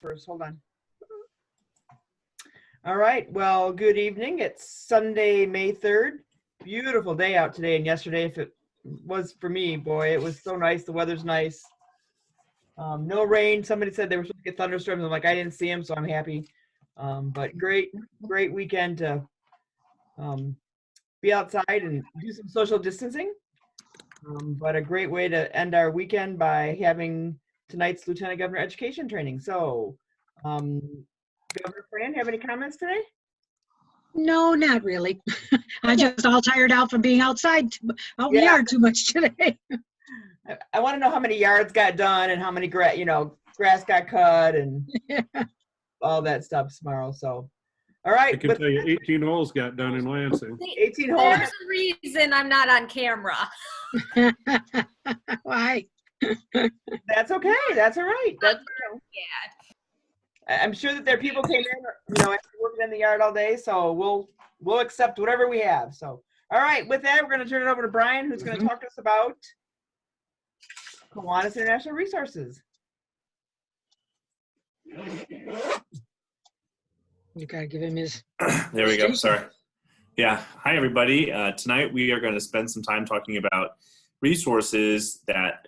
first. Hold on. All right. Well, good evening. It's Sunday, May 3rd. Beautiful day out today and yesterday. If it was for me, boy, it was so nice. The weather's nice. No rain. Somebody said they were supposed to get thunderstorms. I'm like, I didn't see them, so I'm happy. But great weekend to be outside and do some social distancing. But a great way to end our weekend by having tonight's Lieutenant Governor Education Training. So, Governor Fran, have any comments today? No, not really. I'm just all tired out from being outside, out in the yard too much today. I want to know how many yards got done and how many grass got cut and all that stuff tomorrow. So, all right. I can tell you 18 holes got done in Lansing. 18 holes. There's a reason I'm not on camera. Why? That's okay. That's all right. That's, Yeah. I'm sure that there are people came in, after working in the yard all day. So we'll accept whatever we have. So, all right. With that, we're going to turn it over to Brian, who's going to talk to us about Kiwanis International Resources. You gotta give him his. There we go. Sorry. Yeah. Hi, everybody. Tonight we are going to spend some time talking about resources that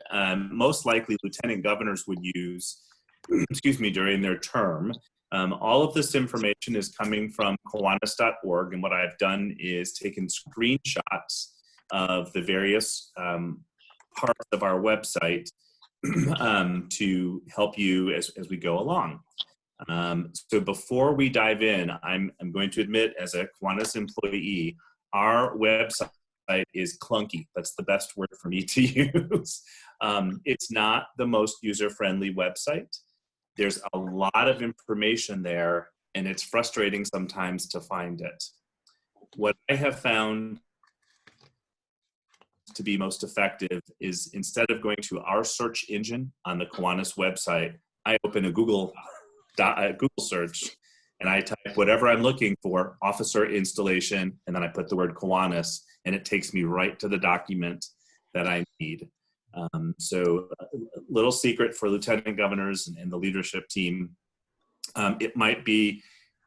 most likely lieutenant governors would use, during their term. All of this information is coming from Kiwanis.org, and what I've done is taken screenshots of the various parts of our website to help you as we go along. So before we dive in, I'm going to admit, as a Kiwanis employee, our website is clunky. That's the best word for me to use. It's not the most user-friendly website. There's a lot of information there, and it's frustrating sometimes to find it. What I have found to be most effective is, instead of going to our search engine on the Kiwanis website, I open a Google search and I type whatever I'm looking for, officer installation, and then I put the word Kiwanis, and it takes me right to the document that I need. So a little secret for lieutenant governors and the leadership team, it might be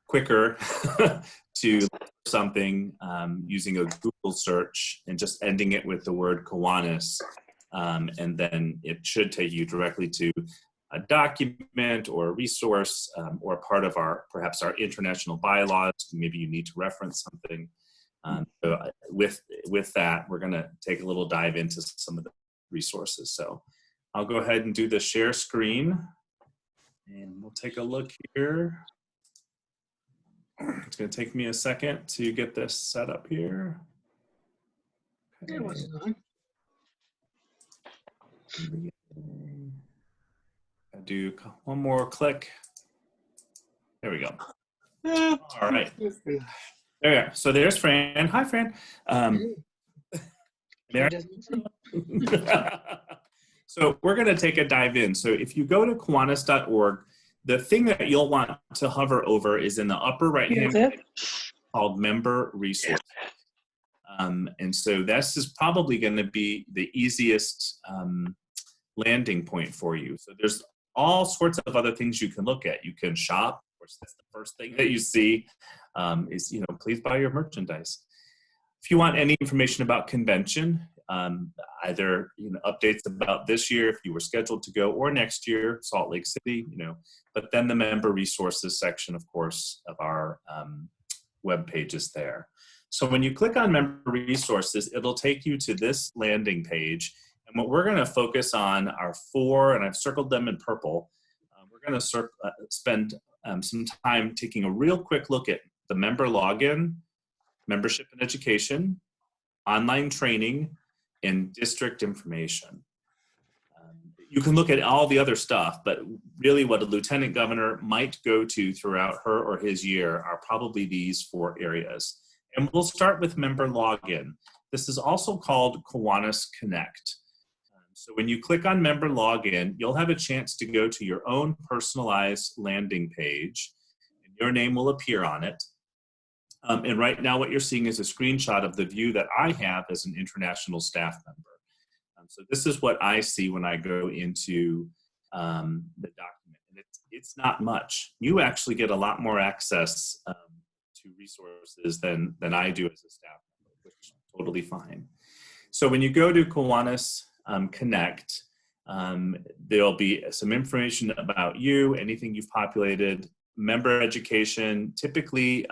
quicker to look for something using a Google search and just ending it with the word Kiwanis, and then it should take you directly to a document or a resource, or part of perhaps our international bylaws. Maybe you need to reference something. So with that, we're going to take a little dive into some of the resources. So I'll go ahead and do the share screen, and we'll take a look here. It's going to take me a second to get this set up here. Okay. It wasn't long. I'll do one more click. There we go. All right. There we are. So there's Fran. Hi, Fran. There. So we're going to take a dive in. So if you go to Kiwanis.org, the thing that you'll want to hover over is in the upper right-hand corner called Member Resources. And so this is probably going to be the easiest landing point for you. So there's all sorts of other things you can look at. You can shop. Of course, that's the first thing that you see is, please buy your merchandise. If you want any information about convention, either updates about this year, if you were scheduled to go, or next year, Salt Lake City, but then the member resources section, of course, of our web page is there. So when you click on member resources, it'll take you to this landing page. And what we're going to focus on are 4, and I've circled them in purple. We're going to spend some time taking a real quick look at the member login, membership and education, online training, and district information. You can look at all the other stuff, but really what a lieutenant governor might go to throughout her or his year are probably these 4 areas. And we'll start with member login. This is also called Kiwanis Connect. So when you click on member login, you'll have a chance to go to your own personalized landing page, and your name will appear on it. And right now what you're seeing is a screenshot of the view that I have as an international staff member. So this is what I see when I go into the document. And it's not much. You actually get a lot more access to resources than I do as a staff member, which is totally fine. So when you go to Kiwanis Connect, there'll be some information about you, anything you've populated, member education, typically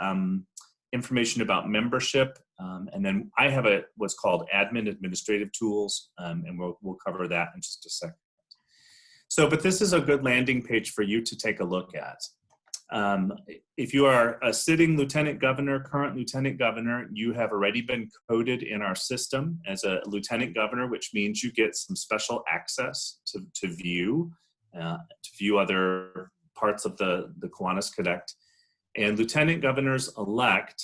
information about membership, and then I have what's called administrative tools, and we'll cover that in just a second. So, but this is a good landing page for you to take a look at. If you are a sitting lieutenant governor, current lieutenant governor, you have already been coded in our system as a lieutenant governor, which means you get some special access to view other parts of the Kiwanis Connect. And lieutenant governors elect,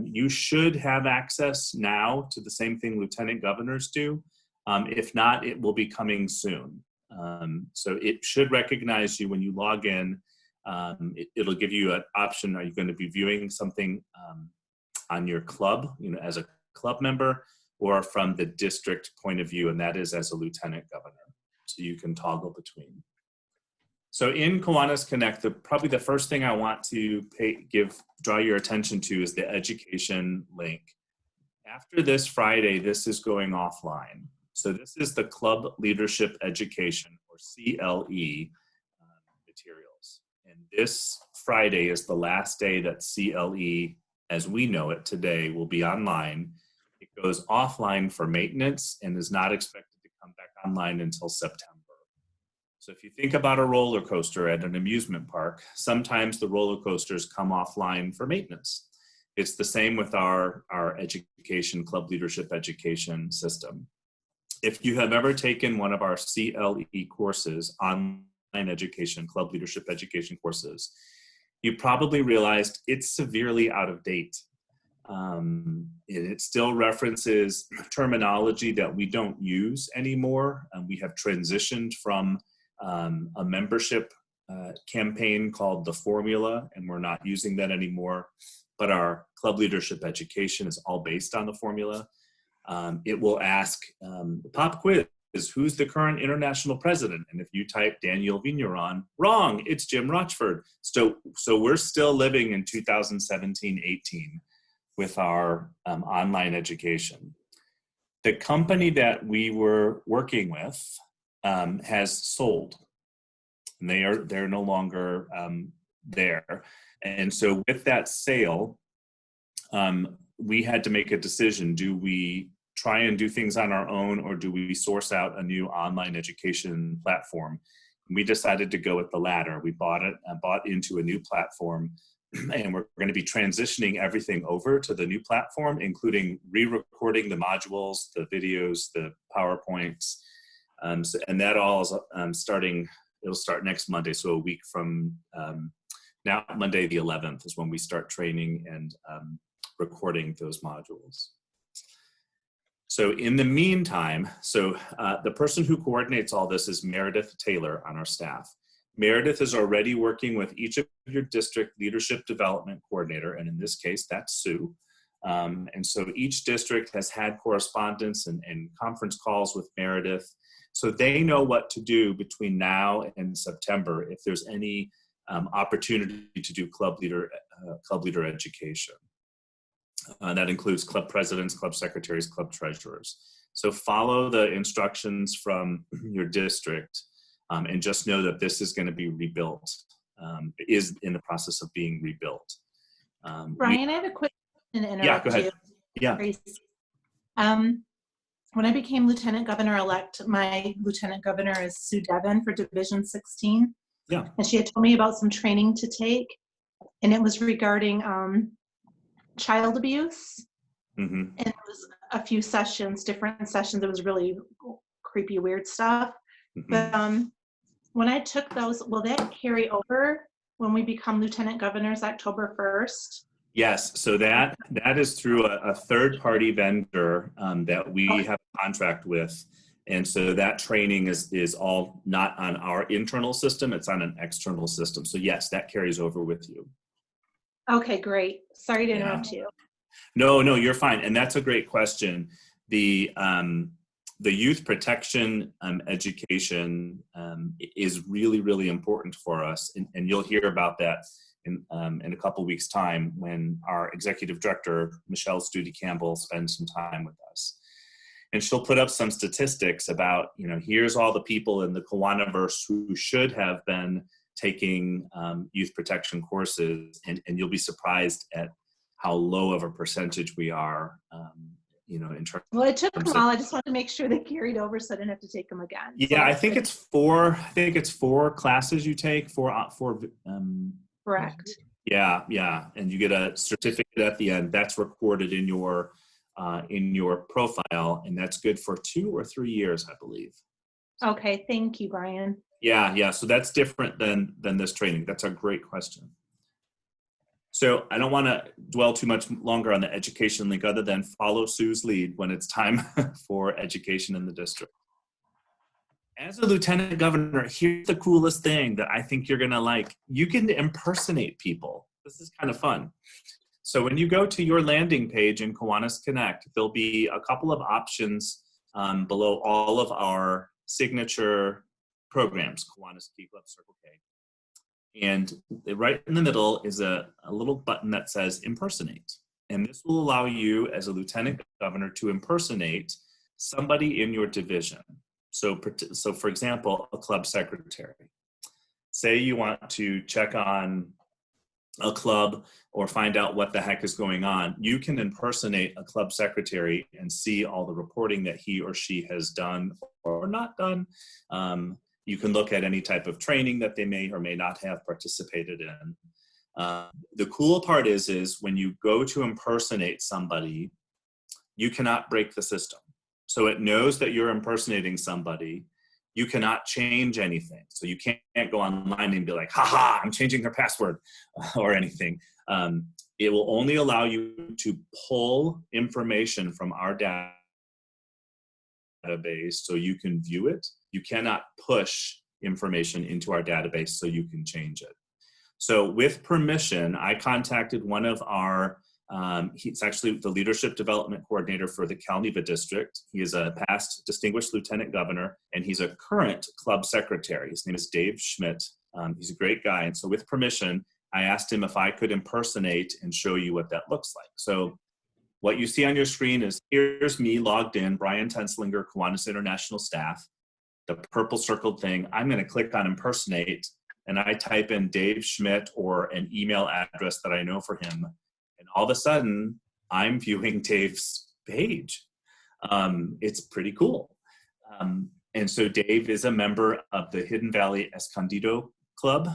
you should have access now to the same thing lieutenant governors do. If not, it will be coming soon. So it should recognize you when you log in. It'll give you an option. Are you going to be viewing something on your club, as a club member, or from the district point of view, and that is as a lieutenant governor. So you can toggle between. So in Kiwanis Connect, probably the first thing I want to draw your attention to is the education link. After this Friday, this is going offline. So this is the Club Leadership Education, or CLE, materials. And this Friday is the last day that CLE, as we know it today, will be online. It goes offline for maintenance and is not expected to come back online until September. So if you think about a roller coaster at an amusement park, sometimes the roller coasters come offline for maintenance. It's the same with our education, Club Leadership Education system. If you have ever taken one of our CLE courses, online education, Club Leadership Education courses, you probably realized it's severely out of date. It still references terminology that we don't use anymore. We have transitioned from a membership campaign called The Formula, and we're not using that anymore. But our Club Leadership Education is all based on The Formula. It will ask pop quiz, who's the current international president? And if you type Daniel Vigneron, wrong, it's Jim Rochford. So we're still living in 2017-18 with our online education. The company that we were working with has sold. And they're no longer there. And so with that sale, we had to make a decision. Do we try and do things on our own, or do we source out a new online education platform? We decided to go with the latter. We bought into a new platform, and we're going to be transitioning everything over to the new platform, including re-recording the modules, the videos, the PowerPoints. And that all is it'll start next Monday. So a week from now, Monday the 11th is when we start training and recording those modules. So in the meantime, the person who coordinates all this is Meredith Taylor on our staff. Meredith is already working with each of your district leadership development coordinator, and in this case, that's Sue. And so each district has had correspondence and conference calls with Meredith. So they know what to do between now and September if there's any opportunity to do club leader education. That includes club presidents, club secretaries, club treasurers. So follow the instructions from your district and just know that this is going to be rebuilt, is in the process of being rebuilt. Brian, I have a quick question to interrupt Yeah, go ahead. you. Yeah. When I became Lieutenant Governor-elect, my Lieutenant Governor is Sue Devon for Division 16. Yeah. And she had told me about some training to take, and it was regarding child abuse. Mm-hmm. And it was a few sessions, different sessions. It was really creepy, weird stuff. Mm-hmm. But when I took those, will that carry over when we become Lieutenant Governors October 1st? Yes, so that is through a third-party vendor that we have a contract with. And so that training is all not on our internal system, it's on an external system. So yes, that carries over with you. Okay, great. Sorry to interrupt you. No, you're fine. And that's a great question. the youth protection education is really, really important for us. And you'll hear about that in a couple weeks' time when our executive director, Michelle Studi Campbell, spends some time with us. And she'll put up some statistics about, here's all the people in the Kiwaniverse who should have been taking youth protection courses, and you'll be surprised at how low of a percentage we are, in terms. Well, it took them all. I just wanted to make sure they carried over so I didn't have to take them again. Yeah, I think it's four. I think it's 4 classes you take. Correct. Yeah, and you get a certificate at the end. That's recorded in your profile, and that's good for 2 or 3 years, I believe. Okay, thank you, Brian. Yeah. So that's different than this training. That's a great question. So I don't want to dwell too much longer on the education link other than follow Sue's lead when it's time for education in the district. As a lieutenant governor, here's the coolest thing that I think you're going to like. You can impersonate people. This is kind of fun. So when you go to your landing page in Kiwanis Connect, there'll be a couple of options below all of our signature programs, Kiwanis Key Club, Circle K. And right in the middle is a little button that says impersonate. And this will allow you as a lieutenant governor to impersonate somebody in your division. So for example, a club secretary. Say you want to check on a club or find out what the heck is going on. You can impersonate a club secretary and see all the reporting that he or she has done or not done. You can look at any type of training that they may or may not have participated in. The cool part is when you go to impersonate somebody, you cannot break the system. So it knows that you're impersonating somebody. You cannot change anything. So you can't go online and be like, haha, I'm changing their password or anything. It will only allow you to pull information from our database so you can view it. You cannot push information into our database so you can change it. So with permission, I contacted one of our, he's actually the leadership development coordinator for the Calneva district. He is a past distinguished lieutenant governor, and he's a current club secretary. His name is Dave Schmidt. He's a great guy. And so with permission, I asked him if I could impersonate and show you what that looks like. So what you see on your screen is, here's me logged in, Brian Tenslinger, Kiwanis International Staff, the purple circled thing. I'm going to click on impersonate, and I type in Dave Schmidt or an email address that I know for him. And all of a sudden, I'm viewing Dave's page. It's pretty cool. And so Dave is a member of the Hidden Valley Escondido Club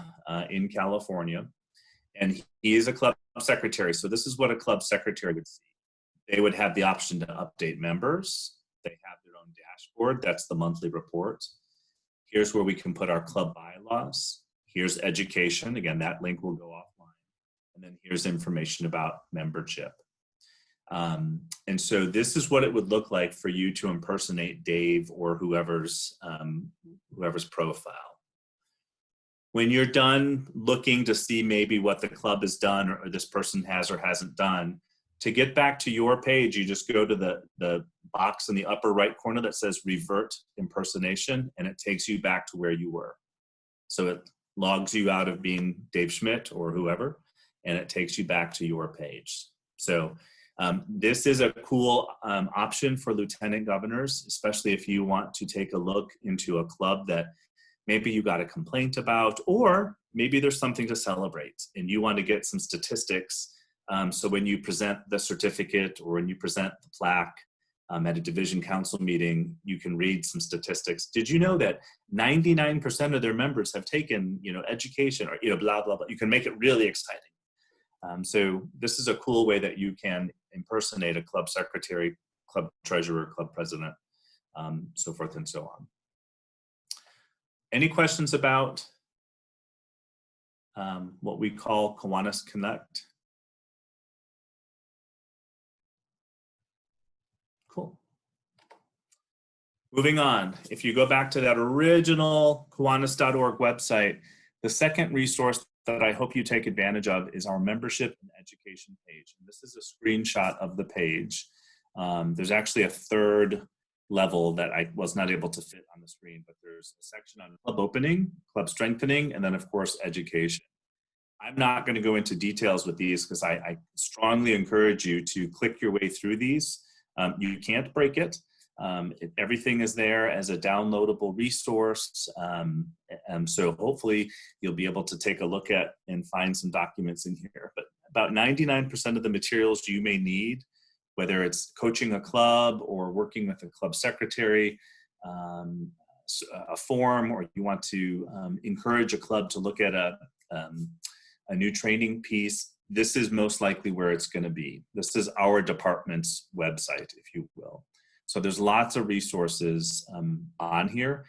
in California. And he is a club secretary. So this is what a club secretary would see. They would have the option to update members. They have their own dashboard. That's the monthly report. Here's where we can put our club bylaws. Here's education. Again, that link will go offline. And then here's information about membership. And so this is what it would look like for you to impersonate Dave or whoever's profile. When you're done looking to see maybe what the club has done or this person has or hasn't done, to get back to your page, you just go to the box in the upper right corner that says revert impersonation, and it takes you back to where you were. So it logs you out of being Dave Schmidt or whoever, and it takes you back to your page. So this is a cool option for lieutenant governors, especially if you want to take a look into a club that maybe you got a complaint about, or maybe there's something to celebrate and you want to get some statistics. So when you present the certificate or when you present the plaque at a division council meeting, you can read some statistics. Did you know that 99% of their members have taken, education or, blah, blah, blah. You can make it really exciting. So this is a cool way that you can impersonate a club secretary, club treasurer, club president, so forth and so on. Any questions about what we call Kiwanis Connect? Cool. Moving on, if you go back to that original Kiwanis.org website, the second resource that I hope you take advantage of is our membership and education page. And this is a screenshot of the page. There's actually a third level that I was not able to fit on the screen, but there's a section on club opening, club strengthening, and then of course education. I'm not going to go into details with these because I strongly encourage you to click your way through these. You can't break it. Everything is there as a downloadable resource. So hopefully you'll be able to take a look at and find some documents in here. But about 99% of the materials you may need, whether it's coaching a club or working with a club secretary, a form, or you want to encourage a club to look at a new training piece, this is most likely where it's going to be. This is our department's website, if you will. So there's lots of resources on here.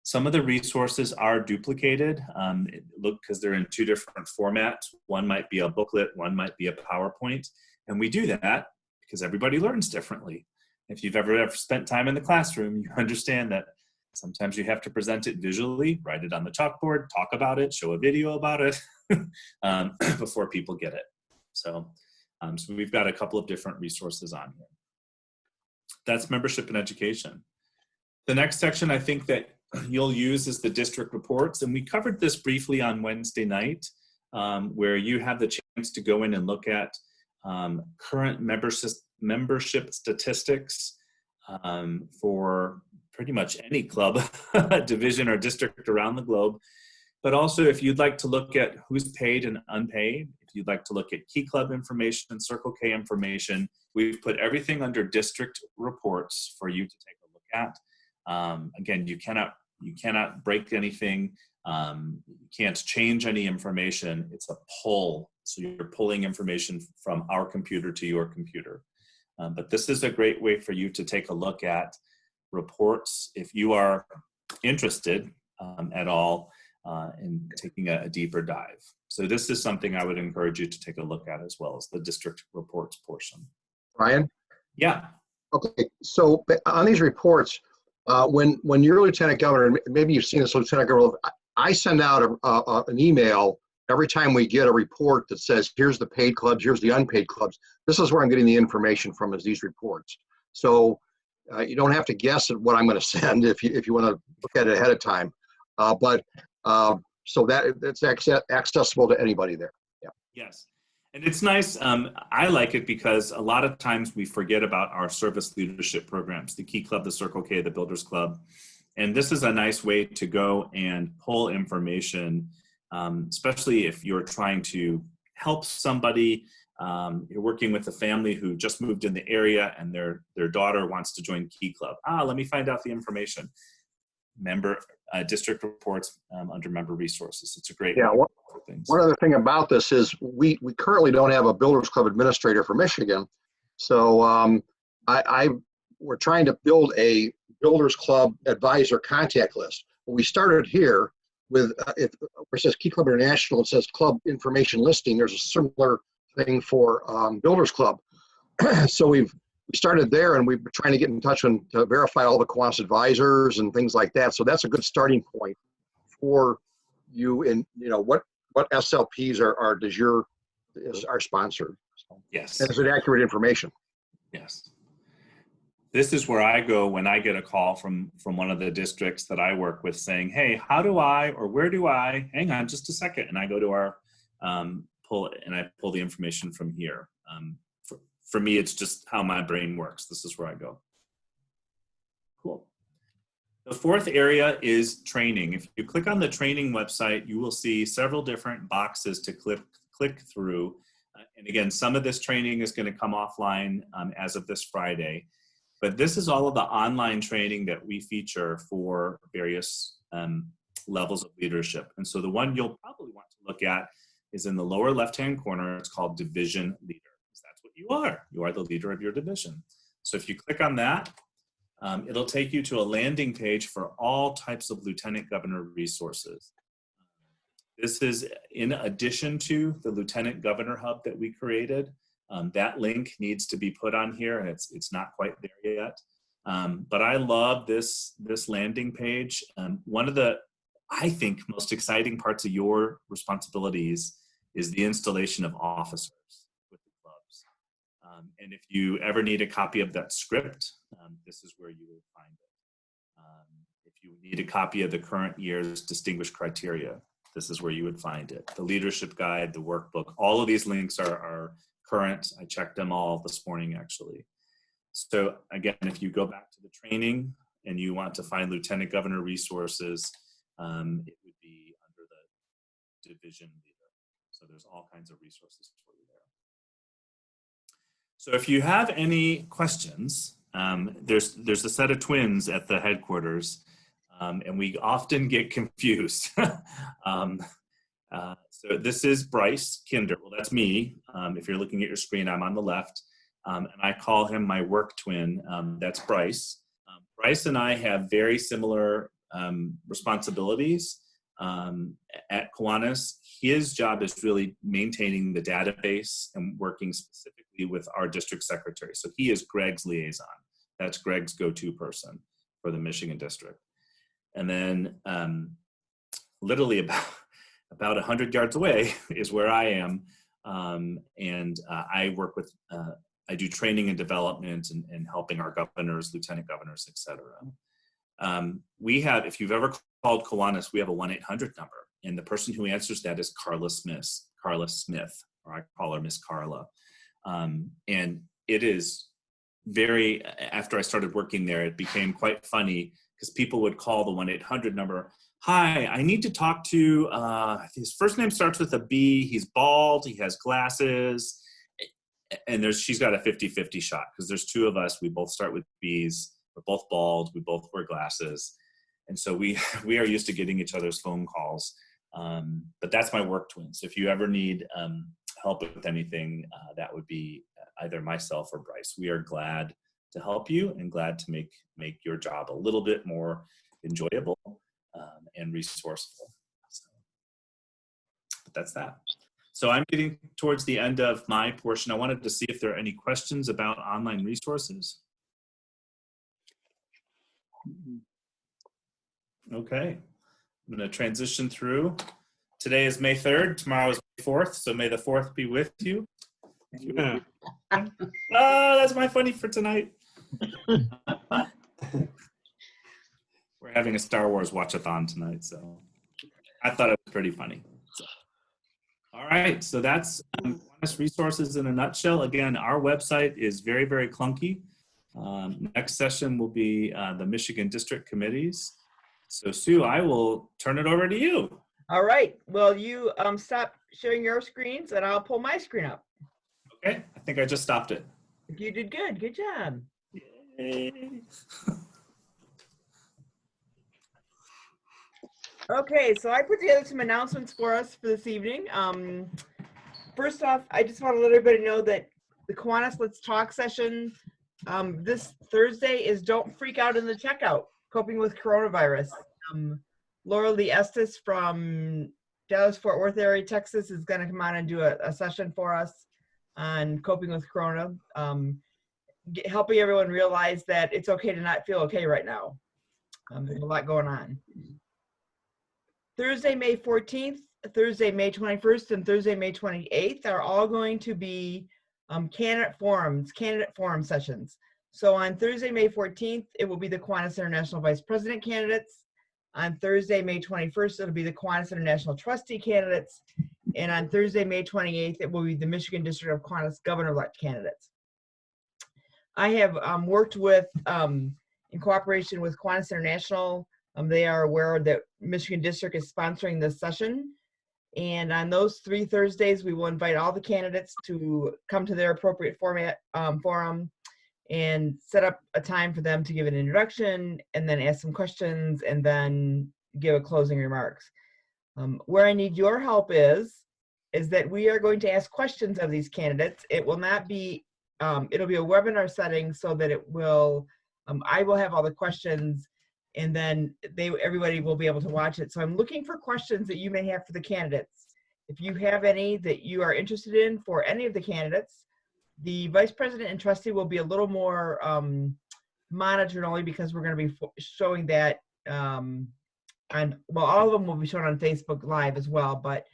Some of the resources are duplicated. Look, because they're in two different formats. One might be a booklet, one might be a PowerPoint. And we do that because everybody learns differently. If you've ever spent time in the classroom, you understand that sometimes you have to present it visually, write it on the chalkboard, talk about it, show a video about it before people get it. So we've got a couple of different resources on here. That's membership and education. The next section I think that you'll use is the district reports. And we covered this briefly on Wednesday night, where you have the chance to go in and look at current membership statistics for pretty much any club, division, or district around the globe. But also if you'd like to look at who's paid and unpaid, if you'd like to look at Key Club information, Circle K information, we've put everything under district reports for you to take a look at. Again, you cannot break anything. You can't change any information. It's a pull. So you're pulling information from our computer to your computer. But this is a great way for you to take a look at reports if you are interested at all in taking a deeper dive. So this is something I would encourage you to take a look at, as well as the district reports portion. Ryan? Yeah. Okay, so on these reports, when you're lieutenant governor, maybe you've seen this, lieutenant governor, I send out an email every time we get a report that says, here's the paid clubs, here's the unpaid clubs. This is where I'm getting the information from, is these reports. So you don't have to guess at what I'm going to send if you want to look at it ahead of time. So it's accessible to anybody there. Yeah. Yes. And it's nice. I like it because a lot of times we forget about our service leadership programs, the Key Club, the Circle K, the Builders Club. And this is a nice way to go and pull information, especially if you're trying to help somebody. You're working with a family who just moved in the area and their daughter wants to join Key Club. Let me find out the information. District reports under member resources. It's a great way to do things. One other thing about this is we currently don't have a Builders Club administrator for Michigan. So we're trying to build a Builders Club advisor contact list. We started here with, where it says Key Club International, it says club information listing. There's a similar thing for Builders Club. So we started there, and we've been trying to get in touch to verify all the Kiwanis advisors and things like that. So that's a good starting point for you. And what SLPs are sponsored. So, yes. and is it accurate information? Yes. This is where I go when I get a call from one of the districts that I work with saying, hey, how do I, or where do I, hang on just a second. And I go to our pull the information from here. For me, it's just how my brain works. This is where I go. Cool. The fourth area is training. If you click on the training website, you will see several different boxes to click through. And again, some of this training is going to come offline as of this Friday. But this is all of the online training that we feature for various levels of leadership. And so the one you'll probably want to look at is in the lower left-hand corner. It's called Division Leader. That's what you are. You are the leader of your division. So if you click on that, it'll take you to a landing page for all types of Lieutenant Governor resources. This is in addition to the Lieutenant Governor Hub that we created. That link needs to be put on here, and it's not quite there yet. But I love this landing page. One of the, I think, most exciting parts of your responsibilities is the installation of officers with the clubs. And if you ever need a copy of that script, this is where you will find it. If you need a copy of the current year's distinguished criteria, this is where you would find it. The leadership guide, the workbook, all of these links are current. I checked them all this morning, actually. So again, if you go back to the training and you want to find Lieutenant Governor resources, it would be under the division leader. So there's all kinds of resources for you there. So if you have any questions, there's a set of twins at the headquarters, and we often get confused. So this is Bryce Kinder. Well, that's me. If you're looking at your screen, I'm on the left. And I call him my work twin. That's Bryce. Bryce and I have very similar responsibilities at Kiwanis. His job is really maintaining the database and working specifically with our district secretary. So he is Greg's liaison. That's Greg's go-to person for the Michigan district. And then literally about 100 yards away is where I am. I work with, I do training and development and helping our governors, lieutenant governors, et cetera. We have, if you've ever called Kiwanis, we have a 1-800 number. And the person who answers that is Carla Smith, or I call her Miss Carla. And it is very, after I started working there, it became quite funny because people would call the 1-800 number. Hi, I need to talk to, his first name starts with a B, he's bald, he has glasses, and she's got a 50-50 shot because there's two of us, we both start with B's, we're both bald, we both wear glasses. And so we are used to getting each other's phone calls. But that's my work twin. So if you ever need help with anything, that would be either myself or Bryce. We are glad to help you and glad to make your job a little bit more enjoyable and resourceful. So, but that's that. So I'm getting towards the end of my portion. I wanted to see if there are any questions about online resources. Okay, I'm going to transition through. Today is May 3rd, tomorrow is May 4th, so may the 4th be with you. Yeah. Oh, that's my funny for tonight. We're having a Star Wars watch-a-thon tonight, so I thought it was pretty funny. So. All right, so that's Kiwanis resources in a nutshell. Again, our website is very, very clunky. Next session will be the Michigan District Committees. So Sue, I will turn it over to you. All right. Well, you stop sharing your screens and I'll pull my screen up. Okay, I think I just stopped it. You did good. Good job. Yay. Okay, so I put together some announcements for us for this evening. First off, I just want to let everybody know that the Kiwanis Let's Talk session this Thursday is Don't Freak Out in the Checkout, Coping with Coronavirus. Laura Lee Estes from Dallas-Fort Worth area, Texas is going to come on and do a session for us on coping with Corona, helping everyone realize that it's okay to not feel okay right now. There's a lot going on. Thursday, May 14th, Thursday, May 21st, and Thursday, May 28th are all going to be candidate forum sessions. So on Thursday, May 14th, it will be the Kiwanis International Vice President candidates. On Thursday, May 21st, it'll be the Kiwanis International Trustee candidates. And on Thursday, May 28th, it will be the Michigan District of Kiwanis Governor-elect candidates. I have worked with, in cooperation with Kiwanis International, they are aware that Michigan District is sponsoring this session. And on those 3 Thursdays, we will invite all the candidates to come to their appropriate forum and set up a time for them to give an introduction and then ask some questions and then give a closing remarks. Where I need your help is that we are going to ask questions of these candidates. It will not be, it'll be a webinar setting so that it will, I will have all the questions and then everybody will be able to watch it. So I'm looking for questions that you may have for the candidates. If you have any that you are interested in for any of the candidates, the vice president and trustee will be a little more monitored only because we're going to be showing that, well, all of them will be shown on Facebook Live as well, but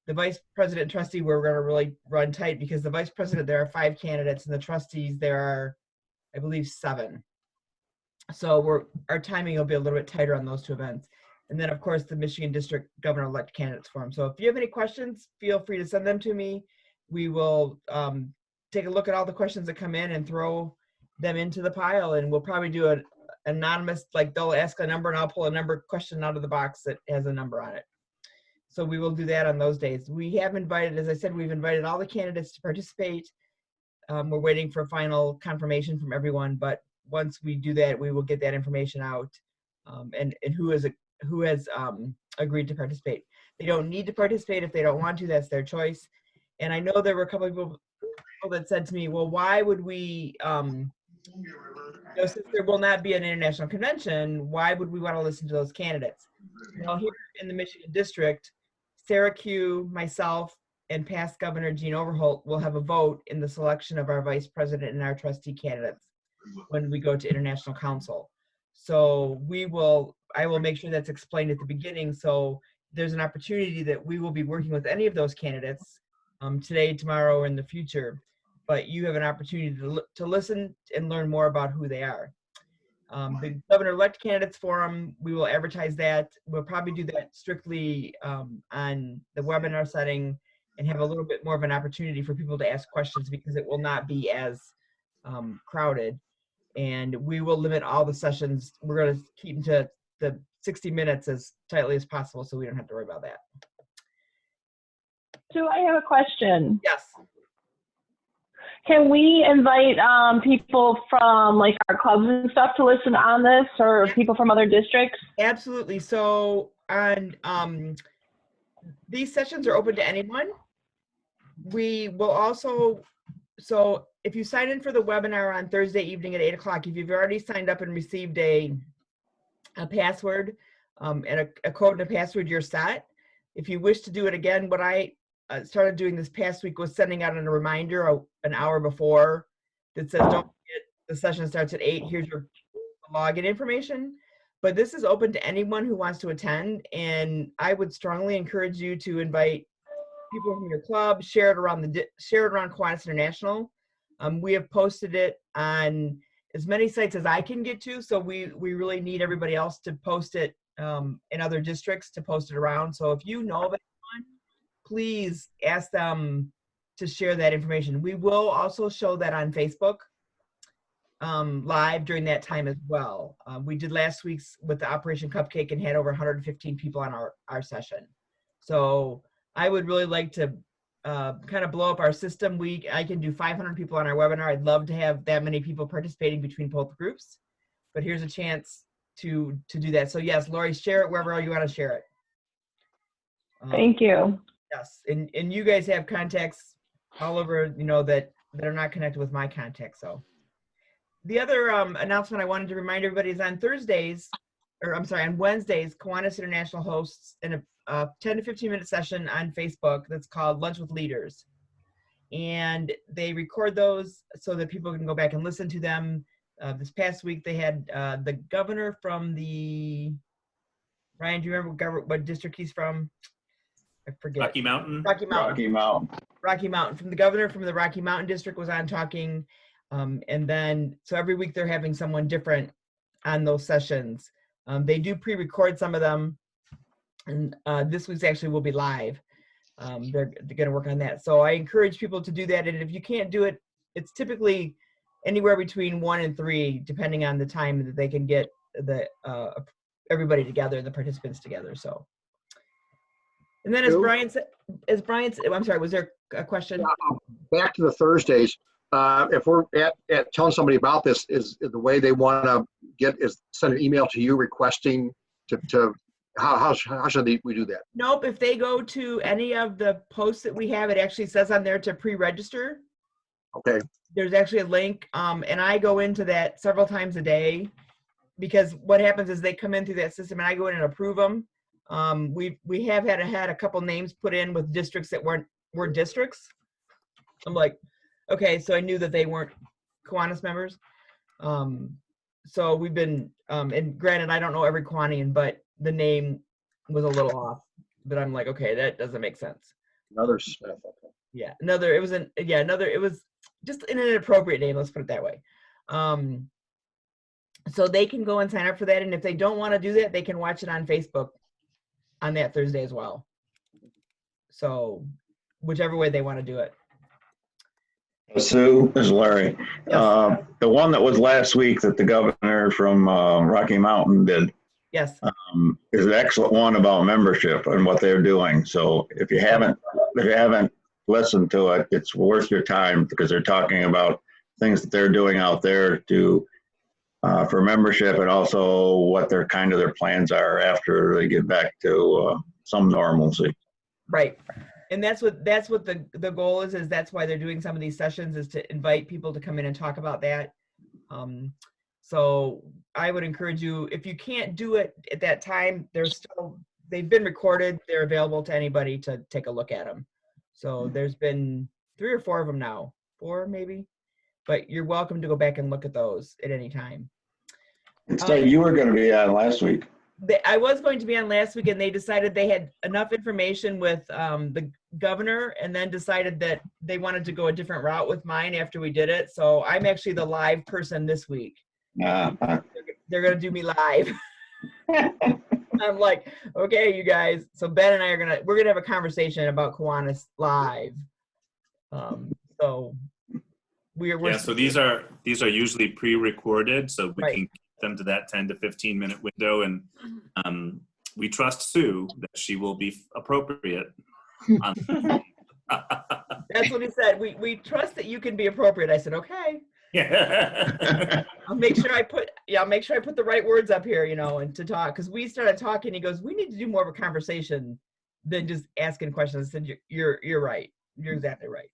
the vice president trustee, we're going to really run tight because the vice president, there are 5 candidates, and the trustees, there are, I believe, 7. So our timing will be a little bit tighter on those 2 events. And then, of course, the Michigan District Governor-elect Candidates Forum. So if you have any questions, feel free to send them to me. We will take a look at all the questions that come in and throw them into the pile, and we'll probably do an anonymous, like they'll ask a number and I'll pull a number question out of the box that has a number on it. So we will do that on those days. We have invited, as I said, we've invited all the candidates to participate. We're waiting for final confirmation from everyone, but once we do that, we will get that information out and who has agreed to participate. They don't need to participate if they don't want to. That's their choice. And I know there were a couple of people that said to me, well, why would we, since there will not be an international convention, why would we want to listen to those candidates? Well, here in the Michigan District, Sarah Q, myself, and past Governor Jean Overholt will have a vote in the selection of our vice president and our trustee candidates when we go to International Council. So I will make sure that's explained at the beginning. So there's an opportunity that we will be working with any of those candidates today, tomorrow, or in the future. But you have an opportunity to listen and learn more about who they are. The Governor-elect Candidates Forum, we will advertise that. We'll probably do that strictly on the webinar setting and have a little bit more of an opportunity for people to ask questions because it will not be as crowded. And we will limit all the sessions. We're going to keep them to the 60 minutes as tightly as possible so we don't have to worry about that. So I have a question. Yes. Can we invite people from like our clubs and stuff to listen on this, or people from other districts? Absolutely. So on these sessions are open to anyone. We will also, so if you sign in for the webinar on Thursday evening at 8 o'clock, if you've already signed up and received a password and a code and a password, you're set. If you wish to do it again, what I started doing this past week was sending out a reminder an hour before that says, don't forget, the session starts at 8. Here's your login information. But this is open to anyone who wants to attend. And I would strongly encourage you to invite people from your club, share it around Kiwanis International. We have posted it on as many sites as I can get to. So we really need everybody else to post it in other districts to post it around. So if you know of anyone, please ask them to share that information. We will also show that on Facebook live during that time as well. We did last week's with the Operation Cupcake and had over 115 people on our session. So I would really like to kind of blow up our system. I can do 500 people on our webinar. I'd love to have that many people participating between both groups, but here's a chance to do that. So yes, Lori, share it wherever you want to share it. Thank you. Yes, and you guys have contacts all over, that are not connected with my contacts. So the other announcement I wanted to remind everybody is on Wednesdays, Kiwanis International hosts a 10 to 15 minute session on Facebook that's called Lunch with Leaders. And they record those so that people can go back and listen to them. This past week, they had the governor from Ryan, do you remember what district he's from? I forget. Rocky Mountain. Rocky Mountain. From the governor from the Rocky Mountain district was on talking. And then, so every week they're having someone different on those sessions. They do pre-record some of them. And this week's actually will be live. They're going to work on that. So I encourage people to do that. And if you can't do it, it's typically anywhere between 1 and 3, depending on the time that they can get everybody together, the participants together. So. And then as Brian said, I'm sorry, was there a question? Back to the Thursdays. If we're at telling somebody about this, is the way they want to send an email to you requesting to how should we do that? Nope. If they go to any of the posts that we have, it actually says on there to pre-register. Okay. There's actually a link, and I go into that several times a day because what happens is they come in through that system and I go in and approve them. We have had a couple names put in with districts that weren't districts. I'm like, okay, so I knew that they weren't Kiwanis members. So we've been, and granted, I don't know every Kiwanian, but the name was a little off. But I'm like, okay, that doesn't make sense. Another Smith. Okay. Yeah, another. It was an yeah another. It was just an inappropriate name. Let's put it that way. So they can go and sign up for that, and if they don't want to do that, they can watch it on Facebook on that Thursday as well. So whichever way they want to do it. Sue, this is Larry. Yes. The one that was last week that the governor from Rocky Mountain did Yes. is an excellent one about membership and what they're doing. So if you haven't listened to it, it's worth your time because they're talking about things that they're doing out there to for membership and also what their plans are after they get back to some normalcy. Right. And that's what the goal is that's why they're doing some of these sessions, is to invite people to come in and talk about that. So I would encourage you, if you can't do it at that time, they've been recorded. They're available to anybody to take a look at them. So there's been 3 or 4 of them now, 4 maybe, but you're welcome to go back and look at those at any time. It's like you were going to be on last week. I was going to be on last week, and they decided they had enough information with the governor, and then decided that they wanted to go a different route with mine after we did it. So I'm actually the live person this week. They're going to do me live. I'm like, okay, you guys. So Ben and I we're going to have a conversation about Kiwanis live. So we're So these are usually pre-recorded, so we can keep them to that 10 to 15 minute window, and we trust Sue that she will be appropriate. That's what he said. We trust that you can be appropriate. I said, okay. Yeah. I'll make sure I put the right words up here, and to talk, because we started talking. He goes, we need to do more of a conversation than just asking questions. I said, you're right. You're exactly right.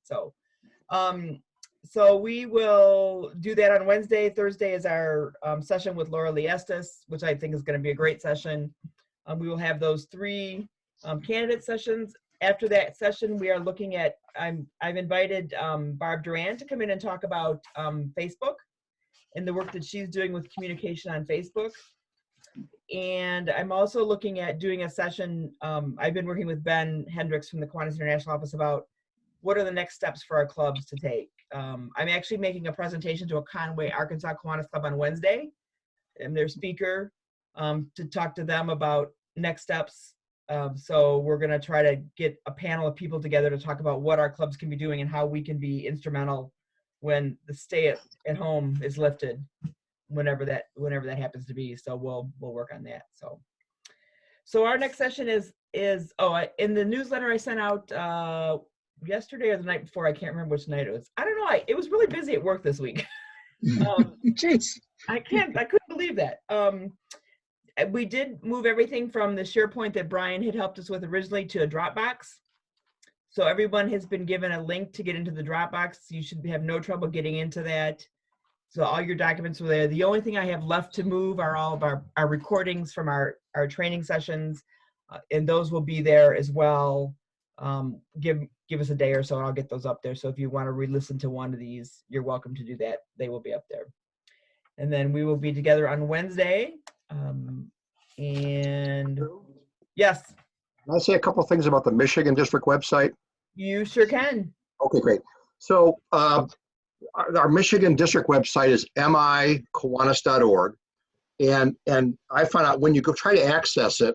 So we will do that on Wednesday. Thursday is our session with Laura Liestis, which I think is going to be a great session. We will have those 3 candidate sessions. After that session, we are looking at, I've invited Barb Duran to come in and talk about Facebook and the work that she's doing with communication on Facebook. And I'm also looking at doing a session. I've been working with Ben Hendricks from the Kiwanis International Office about what are the next steps for our clubs to take. I'm actually making a presentation to a Conway, Arkansas Kiwanis Club on Wednesday. I'm their speaker to talk to them about next steps. So we're going to try to get a panel of people together to talk about what our clubs can be doing and how we can be instrumental when the stay at home is lifted, whenever that happens to be. So we'll work on that. So our next session is in the newsletter I sent out yesterday or the night before. I can't remember which night it was. I don't know. It was really busy at work this week. Jeez. I couldn't believe that. We did move everything from the SharePoint that Brian had helped us with originally to a Dropbox. So everyone has been given a link to get into the Dropbox. You should have no trouble getting into that. So all your documents were there. The only thing I have left to move are all of our recordings from our training sessions, and those will be there as well. Give us a day or so and I'll get those up there. So if you want to re-listen to one of these, you're welcome to do that. They will be up there. And then we will be together on Wednesday. And yes. Can I say a couple of things about the Michigan District website? You sure can. Okay, great. So our Michigan District website is mikiwanis.org. And I found out when you go try to access it,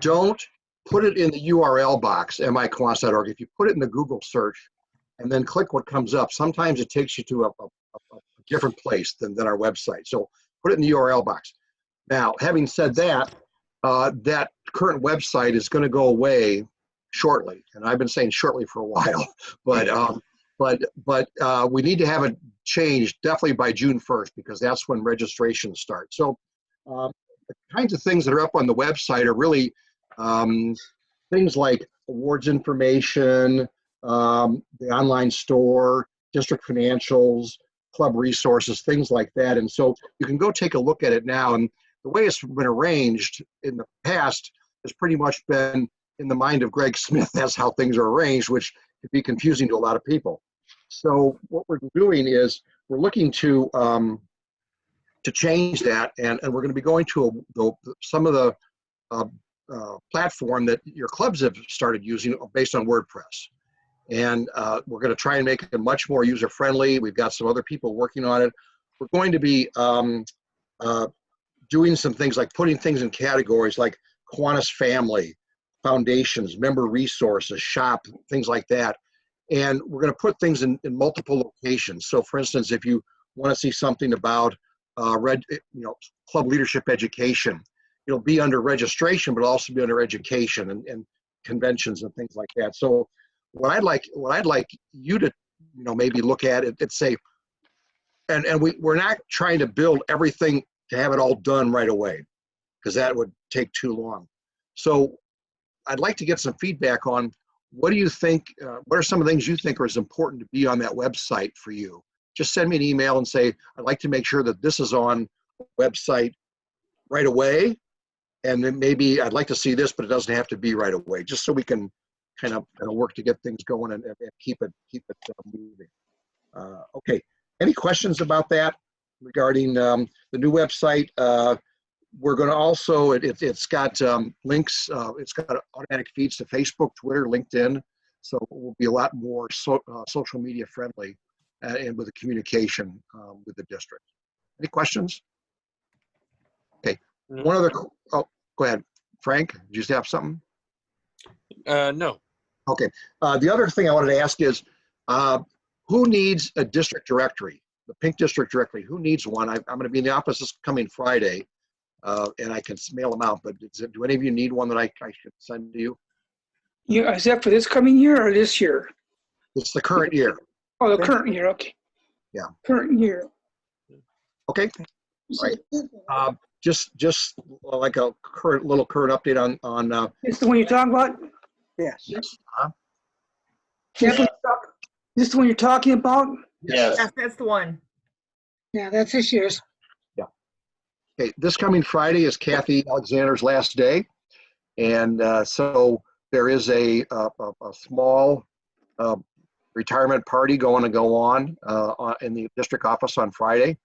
don't put it in the URL box, mikiwanis.org. If you put it in the Google search and then click what comes up, sometimes it takes you to a different place than our website. So put it in the URL box. Now, having said that, that current website is going to go away shortly. And I've been saying shortly for a while, but we need to have it changed definitely by June 1st, because that's when registration starts. So the kinds of things that are up on the website are really things like awards information, the online store, district financials, club resources, things like that. And so you can go take a look at it now. And the way it's been arranged in the past has pretty much been in the mind of Greg Smith. That's how things are arranged, which could be confusing to a lot of people. So what we're doing is we're looking to change that, and we're going to be going to some of the platform that your clubs have started using based on WordPress. And we're going to try and make it much more user-friendly. We've got some other people working on it. We're going to be doing some things like putting things in categories like Kiwanis family, foundations, member resources, shop, things like that. And we're going to put things in multiple locations. So for instance, if you want to see something about club leadership education, it'll be under registration, but also be under education and conventions and things like that. So what I'd like you to maybe look at it and say, and we're not trying to build everything to have it all done right away, because that would take too long. So I'd like to get some feedback on what do you think, what are some of the things you think are as important to be on that website for you? Just send me an email and say, I'd like to make sure that this is on the website right away. And then maybe I'd like to see this, but it doesn't have to be right away, just so we can kind of work to get things going and keep it moving. Okay, any questions about that regarding the new website? We're going to also, it's got links, it's got automatic feeds to Facebook, Twitter, LinkedIn. So it will be a lot more social media friendly and with the communication with the district. Any questions? Okay, one other, oh, go ahead. Frank, did you have something? No. Okay, the other thing I wanted to ask is, who needs a district directory? The pink district directory, who needs one? I'm going to be in the office this coming Friday. And I can mail them out, but do any of you need one that I should send to you? Yeah, is that for this coming year or this year? It's the current year. Oh, the current year, okay. Yeah. Current year. Okay. All right. Just like a current update on. This the one you're talking about? Yes. This the one you're talking about? Yes. Yes, that's the one. Yeah, that's this year's. Okay, this coming Friday is Kathy Alexander's last day, and so there is a small retirement party going to go on in the district office on Friday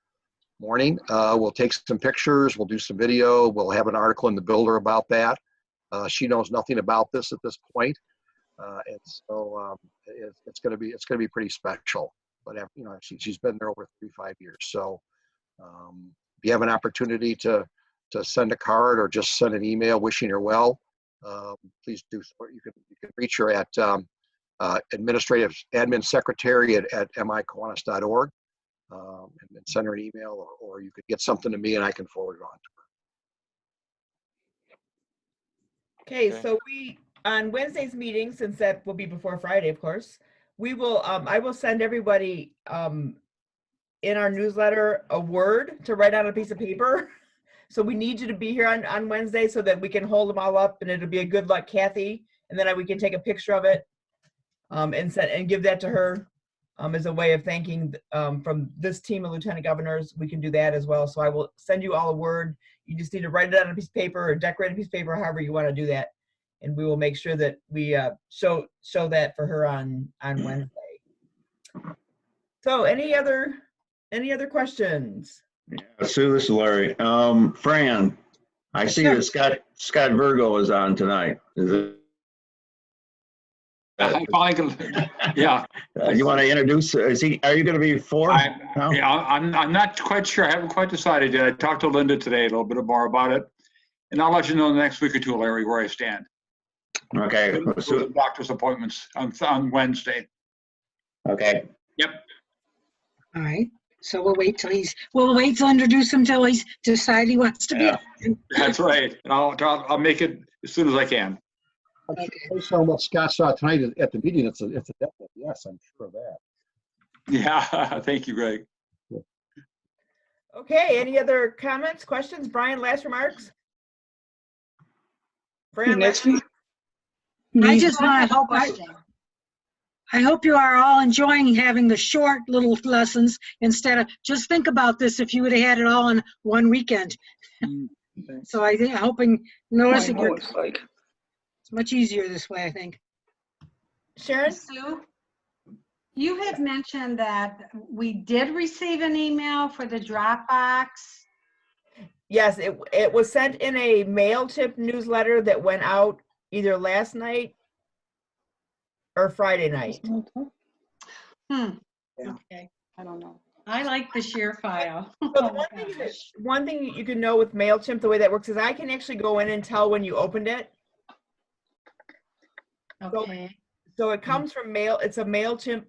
morning. We'll take some pictures, we'll do some video, we'll have an article in the Builder about that. She knows nothing about this at this point, and so it's going to be pretty special. But she's been there over 35 years, so. If you have an opportunity to send a card or just send an email wishing her well, please do so. You can reach her at administrative admin secretary at mikiwanis.org and send her an email, or you could get something to me and I can forward it on to her. Okay, so we, on Wednesday's meeting, since that will be before Friday, of course, we will, I will send everybody in our newsletter a word to write on a piece of paper. So we need you to be here on Wednesday so that we can hold them all up, and it'll be a good luck Kathy, and then we can take a picture of it and give that to her as a way of thanking from this team of lieutenant governors. We can do that as well. So I will send you all a word. You just need to write it on a piece of paper or decorate a piece of paper, however you want to do that, and we will make sure that we show that for her on Wednesday. So any other questions? Yeah, Sue, this is Larry. Fran, I see that Scott Virgo is on tonight. Is it? Yeah. You want to introduce? Are you going to be for? Yeah, I'm not quite sure. I haven't quite decided yet. I talked to Linda today a little bit more about it, and I'll let you know in the next week or two, Larry, where I stand. Okay. Doctor's appointments on Wednesday. Okay. Yep. All right. So we'll wait to introduce him till he's decided he wants to be. That's right. And I'll make it as soon as I can. Based on what Scott saw tonight at the meeting, it's a definite yes. I'm sure of that. Yeah. Thank you, Greg. Okay. Any other comments, questions? Brian, last remarks? Fran, Next week. I just want to I hope you are all enjoying having the short little lessons instead of, just think about this if you would have had it all in one weekend. So I think, hoping, noticing it's much easier this way, I think. Sharon? Sue, you had mentioned that we did receive an email for the Dropbox. Yes, it was sent in a MailChimp newsletter that went out either last night or Friday night. Hmm. Yeah. Okay, I don't know. I like the share file. So the Oh, one thing you can know with MailChimp, the way that works is I can actually go in and tell when you opened it. okay. So it comes from mail. It's a MailChimp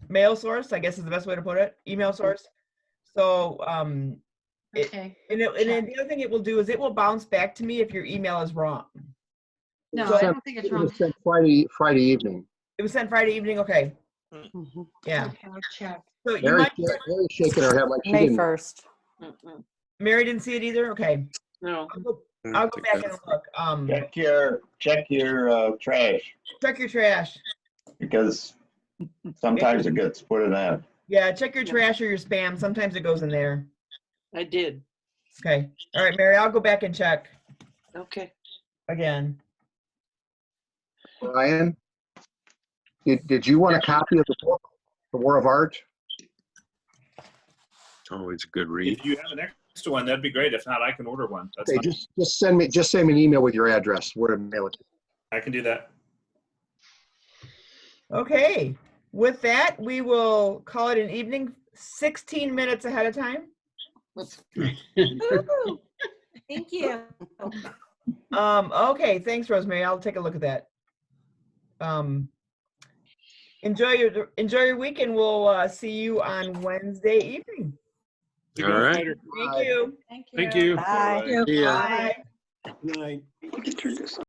mail source, I guess is the best way to put it, email source. So Okay. and then the other thing it will do is it will bounce back to me if your email is wrong. No, So I don't think it's It wrong. was sent Friday evening. it was sent Friday evening. Okay. Yeah. Okay, I'll check. So you Mary's might. shaking her head like she May didn't. 1st. Mary didn't see it either. Okay. No. I'll go back and look. Check your trash, Check your trash. because sometimes it gets put in that. Yeah, check your trash or your spam. Sometimes it goes in there. I did. Okay. All right, Mary, I'll go back and check Okay. again. Brian, did you want a copy of the book, The War of Art? Always a good read. If you have an extra one, that'd be great. If not, I can order one. That's Okay, fine. just send me an email with your address where to mail it. I can do that. Okay. With that, we will call it an evening 16 minutes ahead of time. Ooh, thank you. Okay, thanks, Rosemary. I'll take a look at that. Enjoy your week, and we'll see you on Wednesday evening. All right. Thank you. Thank you. Thank you. Bye. See ya. Bye. I can turn this on.